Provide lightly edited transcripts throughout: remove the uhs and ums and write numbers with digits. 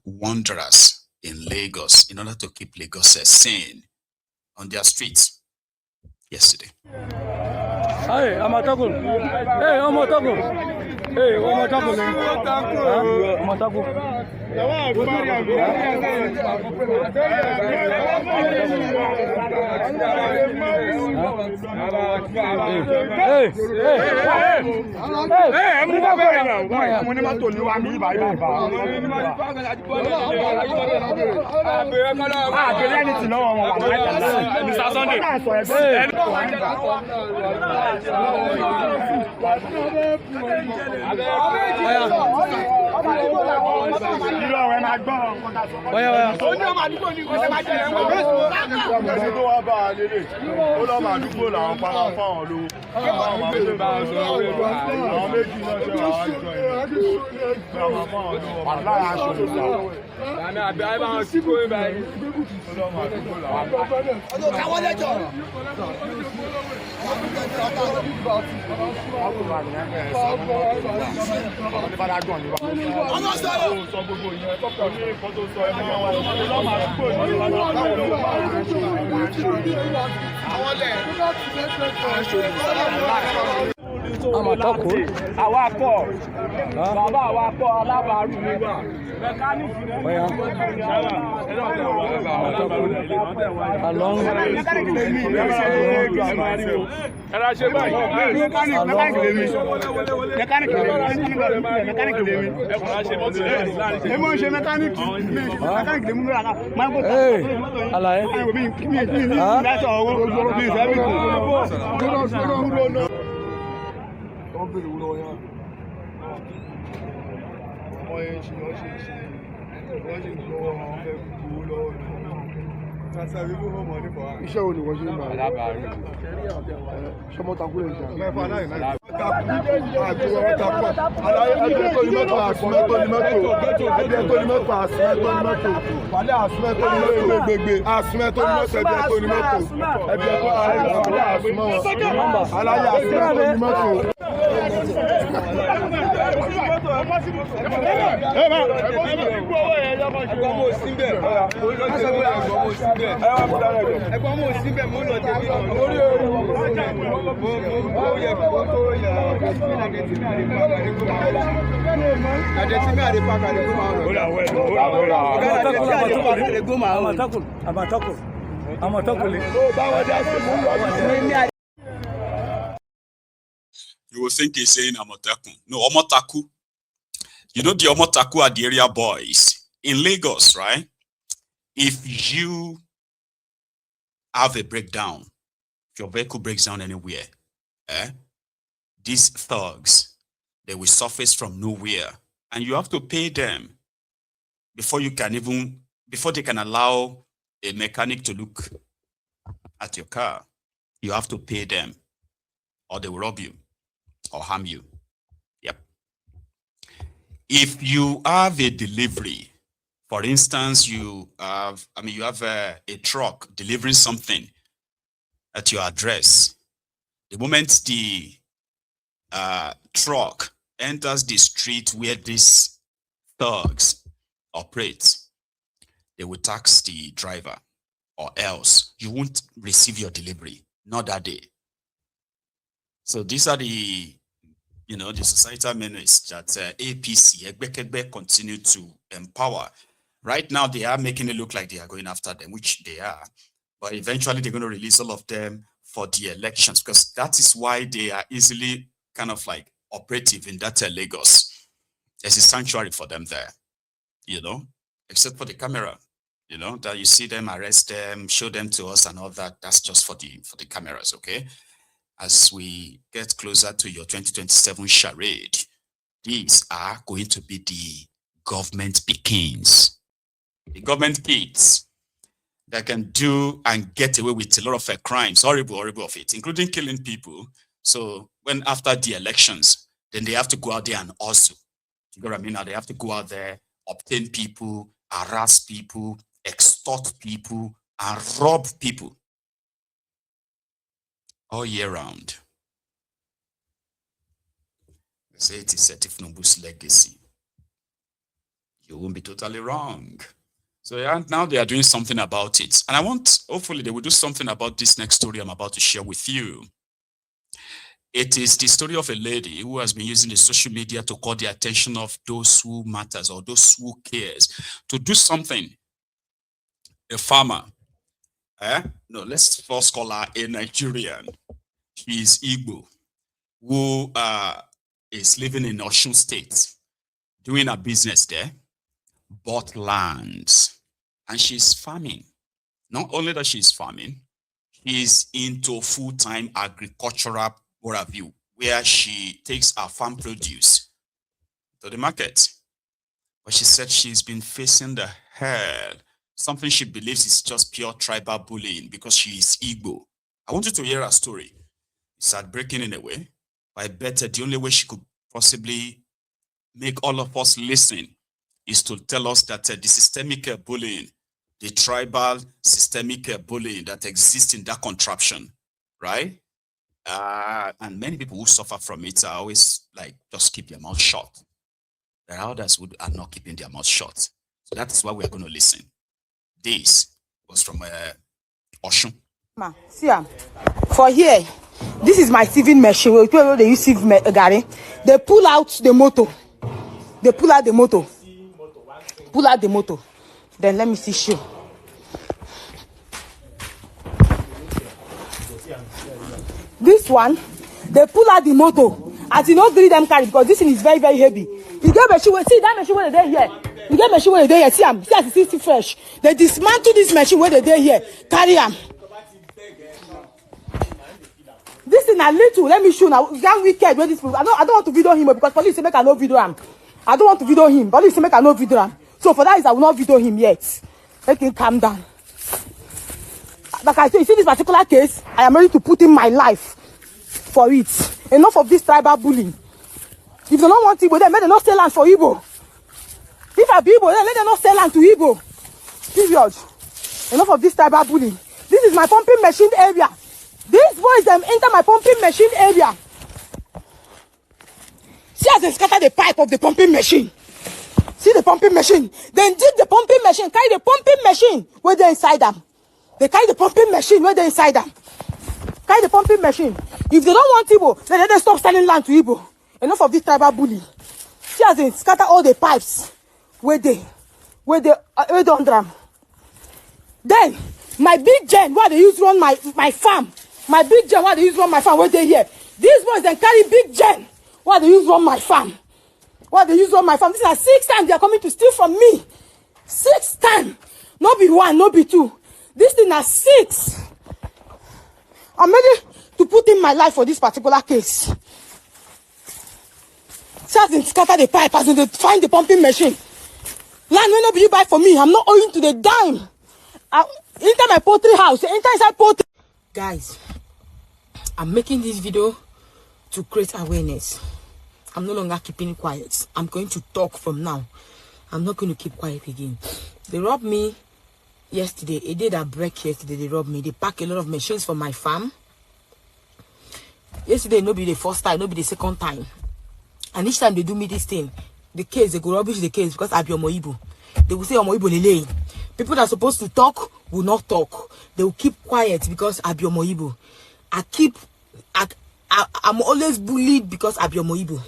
wanderers in Lagos in order to keep Lagos sane on their streets yesterday. Hey, I'm a tackle. Hey, I'm a tackle. Hey, I'm a tackle. I'm a tackle. Hey, I'm a tackle. Awakọ̀. Bàbá awakọ̀ alábàárù mi wà. Mẹkáníìkì náà. Along. Mẹkáníìkì lè mí. Ẹ̀rọ ṣe báyìí. Mẹkáníìkì lè mí. Èmi ò ṣe mẹkáníìkì. Mẹkáníìkì lè mú mi rà náà. Àlàyé. Mi láti ọ̀wọ́ mi ìfẹ́ mi kù. Iṣẹ́ wo ni wọ́n ṣe ń bá a? Ṣọmọ takú lè jà. Mẹ́fà náà ìnáyà. Àti ọmọ takú. Ẹgbẹ́ tó ní mọ́tò àsúmẹ́tò ní mọ́tò. Ẹgbẹ́ tó ní mọ́tò àsúmẹ́tò ní mọ́tò. Wàlẹ́ àsúmẹ́tò ní mọ́tò. Gbẹgbẹ. Àsúmẹ́tò ní mọ́tò. Ẹgbẹ́ tó ní mọ́tò. Ẹgbẹ́ tó àsúmọ́ wọn. Aláyé àsúmẹ́tò ní mọ́tò. You will think he's saying Amotakun. No, Omotaku. You know the Omotaku are the area boys in Lagos, right? If you have a breakdown, if your vehicle breaks down anywhere, these thugs, they will surface from nowhere, and you have to pay them before they can allow a mechanic to look at your car. You have to pay them, or they will rob you or harm you. Yep. If you have a delivery, for instance, you have a truck delivering something at your address. The moment the truck enters the street where these thugs operate, they will tax the driver, or else you won't receive your delivery, not that day. So these are the societal menace that APC, Egbekegbe, continue to empower. Right now, they are making it look like they are going after them, which they are. But eventually, they're going to release all of them for the elections, because that is why they are easily kind of like operative in that Lagos. There's a sanctuary for them there, except for the camera, that you see them, arrest them, show them to us and all that. That's just for the cameras, okay? As we get closer to your 2027 charade, these are going to be the government pickings, the government kids that can do and get away with a lot of crimes, horrible of it, including killing people. So when after the elections, then they have to go out there and also, you know what I mean? Now they have to go out there, obtain people, harass people, extort people, and rob people all year round. They say it is a Tifnobus legacy. You won't be totally wrong. So yeah, now they are doing something about it. And hopefully they will do something about this next story I'm about to share with you. It is the story of a lady who has been using the social media to call the attention of those who matters or those who cares to do something. A farmer. No, let's first call her a Nigerian. She is Igbo, who is living in Osun State, doing a business there, bought lands, and she's farming. Not only that she's farming, she's into full-time agricultural view, where she takes her farm produce to the market. But she said she's been facing the hell, something she believes is just pure tribal bullying because she is Igbo. I want you to hear her story. It's heartbreaking in a way, but I bet the only way she could possibly make all of us listen is to tell us that the systemic bullying, the tribal systemic bullying that exists in that contraption, right? And many people who suffer from it are always like, just keep your mouth shut. There are others who are not keeping their mouth shut. So that is why we are going to listen. This was from Osun. See, for here, this is my sieving machine. Where they use sieve garri. They pull out the motor. They pull out the motor. Pull out the motor. Then let me see show. This one, they pull out the motor. As you know, three them carry because this thing is very, very heavy. You get machine. See that machine where they here. You get machine where they here. See am. See as it is fresh. They dismantle this machine where they here. Carry am. This thing a little. Let me show now. That wicked where this people. I don't want to video him because police say make I no video him. I don't want to video him. Police say make I no video him. So for that is I will not video him yet. Let him calm down. Like I say, you see this particular case, I am ready to put in my life for it. Enough of this tribal bullying. If they don't want Igbo, then let them not sell land for Igbo. If I be Igbo, then let them not sell land to Igbo. Period. Enough of this tribal bullying. This is my pumping machine area. These boys them enter my pumping machine area. See as they scatter the pipe of the pumping machine. See the pumping machine. Then dig the pumping machine. Carry the pumping machine where they inside them. They carry the pumping machine where they inside them. Carry the pumping machine. If they don't want Igbo, then let them stop selling land to Igbo. Enough of this tribal bullying. See as they scatter all the pipes where they under them. Then my big gen where they use run my farm. My big gen where they use run my farm where they here. These boys then carry big gen where they use run my farm. Where they use run my farm. This is 6 times they are coming to steal from me. 6 times. Not be 1, not be 2. This thing is 6. I'm ready to put in my life for this particular case. See as they scatter the pipe, as they find the pumping machine. Land will not be buy for me. I'm not owing to the dime. Enter my poultry house. Enter inside poultry. Guys, I'm making this video to create awareness. I'm no longer keeping quiet. I'm going to talk from now. I'm not going to keep quiet again. They robbed me yesterday. A day that break yesterday, they robbed me. They pack a lot of machines from my farm. Yesterday, no be the first time, no be the second time. And each time they do me this thing, the case, they go rubbish the case because I be Omoibo. They will say Omoibo lele. People that are supposed to talk will not talk. They will keep quiet because I be Omoibo. I'm always bullied because I be Omoibo.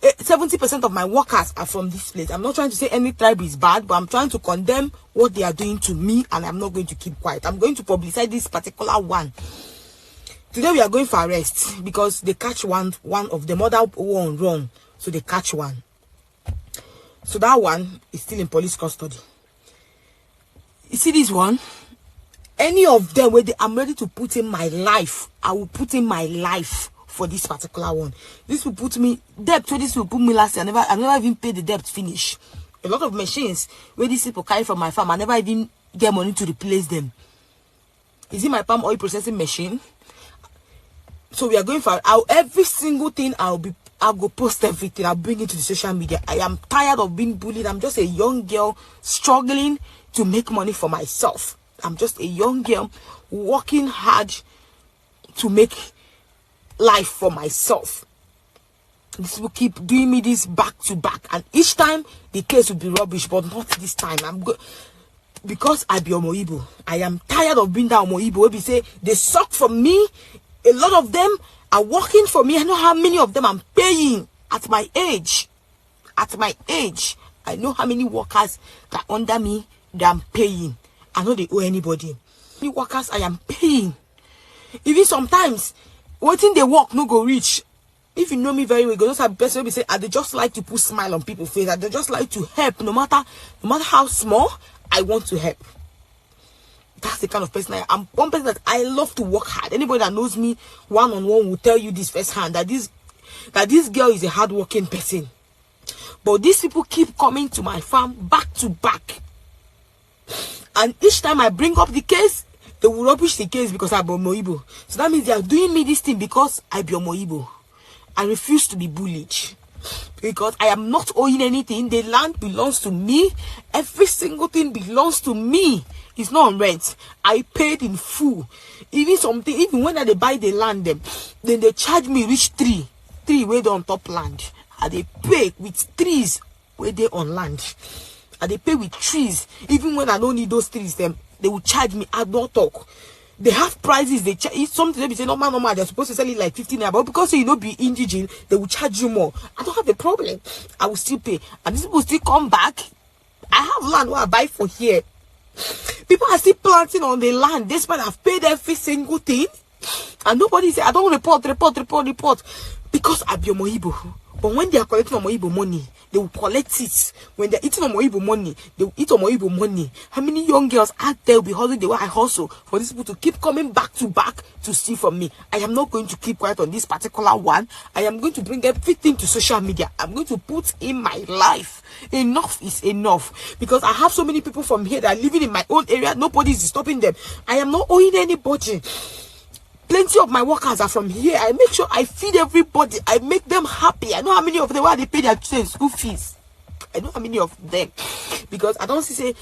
70% of my workers are from this place. I'm not trying to say any tribe is bad, but I'm trying to condemn what they are doing to me, and I'm not going to keep quiet. I'm going to publicize this particular one. Today we are going for arrest because they catch one of them. Other one wrong, so they catch one. So that one is still in police custody. You see this one? Any of them where I'm ready to put in my life, I will put in my life for this particular one. This will put me debt. So this will put me last year. I never even paid the debt finish. A lot of machines where these people carry from my farm, I never even get money to replace them. Is it my palm oil processing machine? So we are going for every single thing. I'll go post everything. I'll bring it to the social media. I am tired of being bullied. I'm just a young girl struggling to make money for myself. I'm just a young girl working hard to make life for myself. These people keep doing me this back to back, and each time the case will be rubbish, but not this time. I'm good because I be Omo Igbo. I am tired of being that Omo Igbo where we say they suck from me. A lot of them are working for me. I know how many of them I'm paying at my age. At my age, I know how many workers that under me that I'm paying. I know they owe anybody. Many workers I am paying. Even sometimes, waiting they work no go reach. If you know me very well, those are the person will be say, they just like to put smile on people's face. They just like to help, no matter how small. I want to help. That's the kind of person I am. I'm one person that I love to work hard. Anybody that knows me one-on-one will tell you this firsthand, that this girl is a hard-working person. But these people keep coming to my farm back to back. And each time I bring up the case, they will rubbish the case because I'm Omo Igbo. So that means they are doing me this thing because I be Omo Igbo. I refuse to be bullied. Because I am not owing anything. The land belongs to me. Every single thing belongs to me. It's not on rent. I paid in full. Even when they buy the land, then they charge me reach three where they on top land. And they pay with trees where they on land. And they pay with trees. Even when I don't need those trees, they will charge me. I don't talk. They have prices. They charge something. They say normal. They're supposed to sell it like 15 naira, but because you know be indigent, they will charge you more. I don't have a problem. I will still pay, and these people still come back. I have land where I buy for here. People are still planting on the land despite I've paid every single thing, and nobody say I don't report because I be Omo Igbo. But when they are collecting Omo Igbo money, they will collect it. When they're eating Omo Igbo money, they will eat Omo Igbo money. How many young girls out there will be hustling the way I hustle for these people to keep coming back to back to steal from me? I am not going to keep quiet on this particular one. I am going to bring everything to social media. I'm going to put in my life. Enough is enough. Because I have so many people from here that are living in my own area. Nobody is stopping them. I am not owing anybody. Plenty of my workers are from here. I make sure I feed everybody. I make them happy. I know how many of them where they pay their school fees. I know how many of them. Because I don't say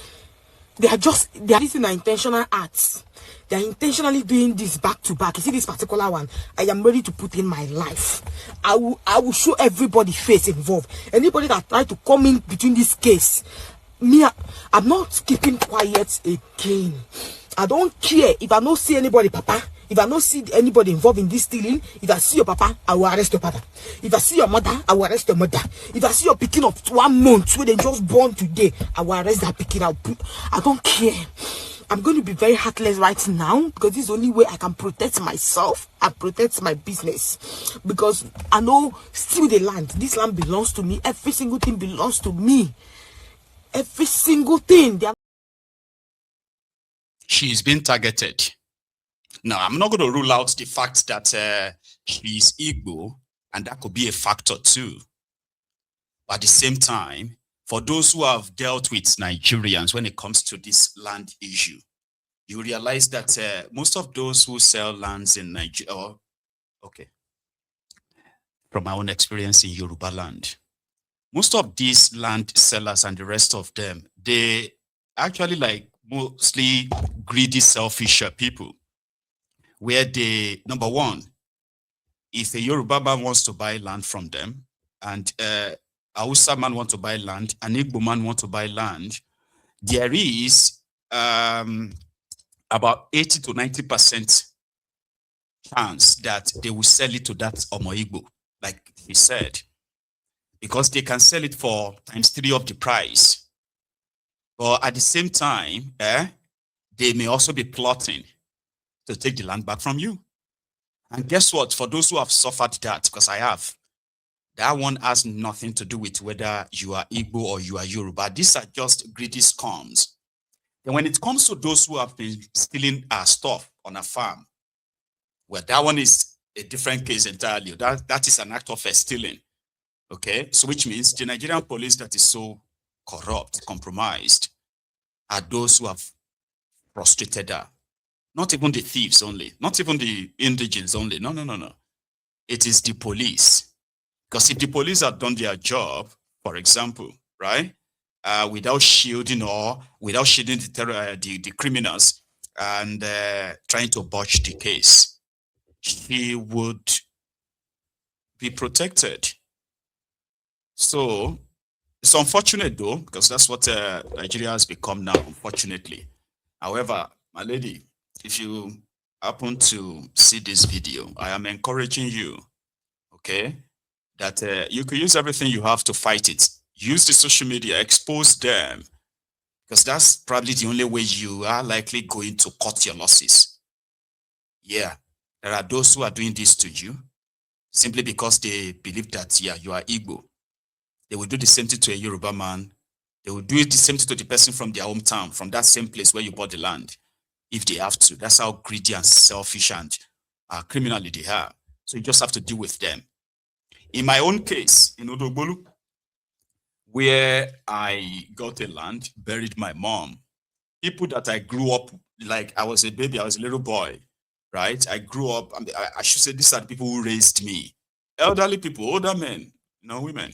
they are using intentional acts. They are intentionally doing this back to back. You see this particular one, I am ready to put in my life. I will show everybody face involved. Anybody that try to come in between this case, me, I'm not keeping quiet again. I don't care if I don't see anybody, Papa. If I don't see anybody involved in this stealing, if I see your papa, I will arrest your papa. If I see your mother, I will arrest your mother. If I see your picking of 1 month where they just born today, I will arrest that picking. I don't care. I'm going to be very heartless right now because this is the only way I can protect myself and protect my business. Because I know still the land. This land belongs to me. Every single thing belongs to me. Every single thing. She's been targeted. Now, I'm not going to rule out the fact that she's Igbo, and that could be a factor too. But at the same time, for those who have dealt with Nigerians when it comes to this land issue, you realize that most of those who sell lands in Nigeria, from my own experience in Yoruba land, most of these land sellers and the rest of them, they actually like mostly greedy, selfish people. Where they, number one, if a Yoruba man wants to buy land from them, and a Hausa man wants to buy land, an Igbo man wants to buy land, there is about 80 to 90% chance that they will sell it to that Omo Igbo, like he said, because they can sell it for ×3 of the price. But at the same time, they may also be plotting to take the land back from you. And guess what? For those who have suffered that, because I have, that one has nothing to do with whether you are Igbo or you are Yoruba. These are just greedy scums. And when it comes to those who have been stealing our stuff on a farm, well, that one is a different case entirely. That is an act of stealing. Okay? So which means the Nigerian police that is so corrupt, compromised, are those who have frustrated her. Not even the thieves only, not even the indigents only. No. It is the police. Because if the police had done their job, for example, right, without shielding the criminals and trying to botch the case, she would be protected. So it's unfortunate though, because that's what Nigeria has become now, unfortunately. However, my lady, if you happen to see this video, I am encouraging you, okay, that you could use everything you have to fight it. Use the social media, expose them, because that's probably the only way you are likely going to cut your losses. Yeah, there are those who are doing this to you simply because they believe that, yeah, you are Igbo. They will do the same thing to a Yoruba man. They will do the same thing to the person from their hometown, from that same place where you bought the land, if they have to. That's how greedy and selfish and criminally they are. So you just have to deal with them. In my own case, in Odogbolu, where I got a land, buried my mom, people that I grew up, like I was a baby, I was a little boy, right? I grew up, I should say these are the people who raised me. Elderly people, older men, women.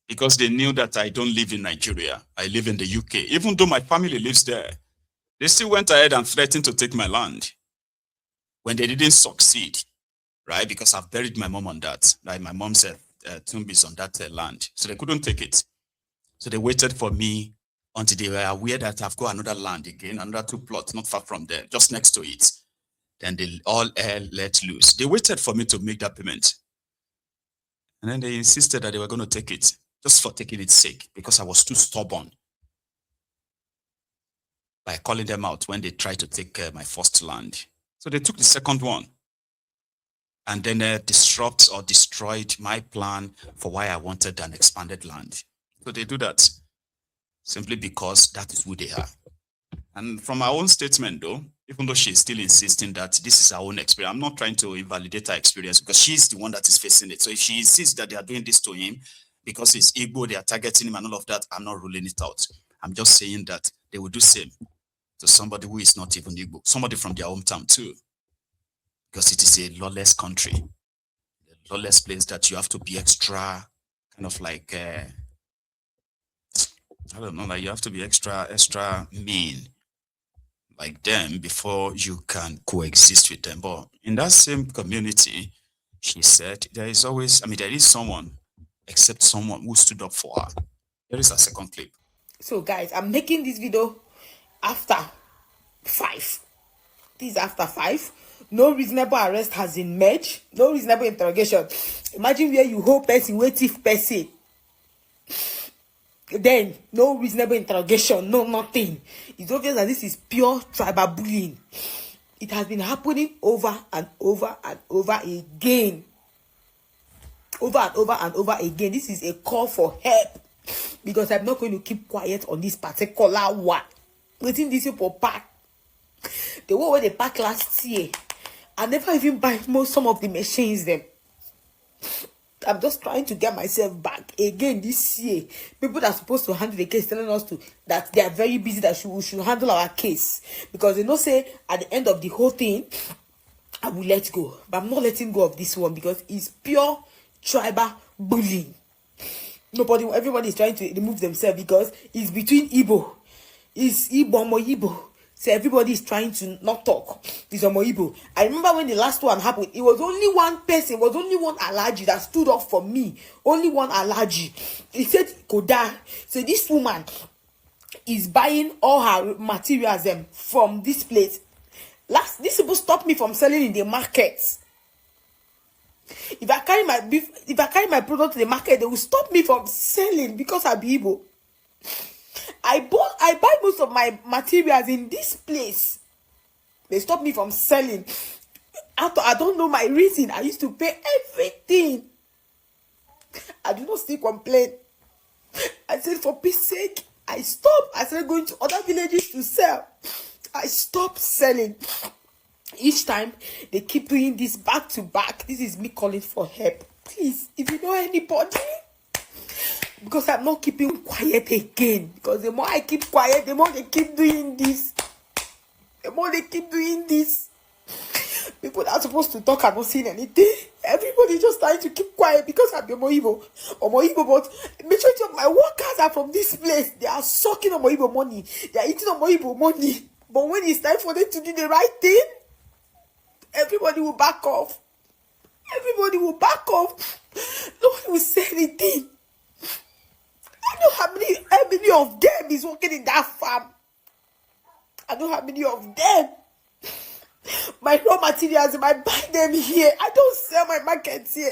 Because they knew that I don't live in Nigeria. I live in the UK. Even though my family lives there, they still went ahead and threatened to take my land when they didn't succeed, right? Because I've buried my mom on that. Like my mom's tomb is on that land. So they couldn't take it. So they waited for me until they were aware that I've got another land again, another 2 plots not far from there, just next to it. Then they all let loose. They waited for me to make that payment. And then they insisted that they were going to take it, just for taking its sake, because I was too stubborn by calling them out when they tried to take my first land. So they took the second one and then destroyed my plan for why I wanted an expanded land. So they do that simply because that is who they are. And from our own statement though, even though she's still insisting that this is her own experience, I'm not trying to invalidate her experience because she's the one that is facing it. So if she insists that they are doing this to him because he's Igbo, they are targeting him and all of that, I'm not ruling it out. I'm just saying that they will do same to somebody who is not even Igbo, somebody from their hometown too. Because it is a lawless country, a lawless place that you have to be extra kind of like, I don't know, like you have to be extra mean like them before you can coexist with them. But in that same community, she said, there is someone, except someone who stood up for her. There is a second clip. So guys, I'm making this video after 5. This is after 5. No reasonable arrest has been made. No reasonable interrogation. Imagine where you hold person, wait thief person. Then no reasonable interrogation, no nothing. It's obvious that this is pure tribal bullying. It has been happening over and over and over again. Over and over and over again. This is a call for help. Because I'm not going to keep quiet on this particular one. Waiting this people pack. The one where they pack last year. I never even buy some of the machines them. I'm just trying to get myself back again this year. People that are supposed to handle the case telling us that they are very busy, that we should handle our case. Because they know say at the end of the whole thing, I will let go. But I'm not letting go of this one because it's pure tribal bullying. Everybody is trying to remove themselves because it's between Igbo. It's Igbo or Igbo. So everybody is trying to not talk. It's Omo Igbo. I remember when the last one happened, it was only one person, it was only one allergy that stood up for me. Only one allergy. He said, Koda. So this woman is buying all her materials from this place. This people stopped me from selling in the market. If I carry my product to the market, they will stop me from selling because I be Igbo. I buy most of my materials in this place. They stop me from selling. I don't know my reason. I used to pay everything. I do not still complain. I said, for peace sake, I stopped. I started going to other villages to sell. I stopped selling. Each time, they keep doing this back to back. This is me calling for help. Please, if you know anybody, because I'm not keeping quiet again. Because the more I keep quiet, the more they keep doing this. The more they keep doing this. People that are supposed to talk are not saying anything. Everybody just trying to keep quiet because I'm Omo Igbo. But majority of my workers are from this place. They are sucking Omo Igbo money. They are eating Omo Igbo money. But when it's time for them to do the right thing, everybody will back off. Everybody will back off. Nobody will say anything. I know how many of them is working in that farm. I know how many of them. My raw materials, if I buy them here, I don't sell my markets here.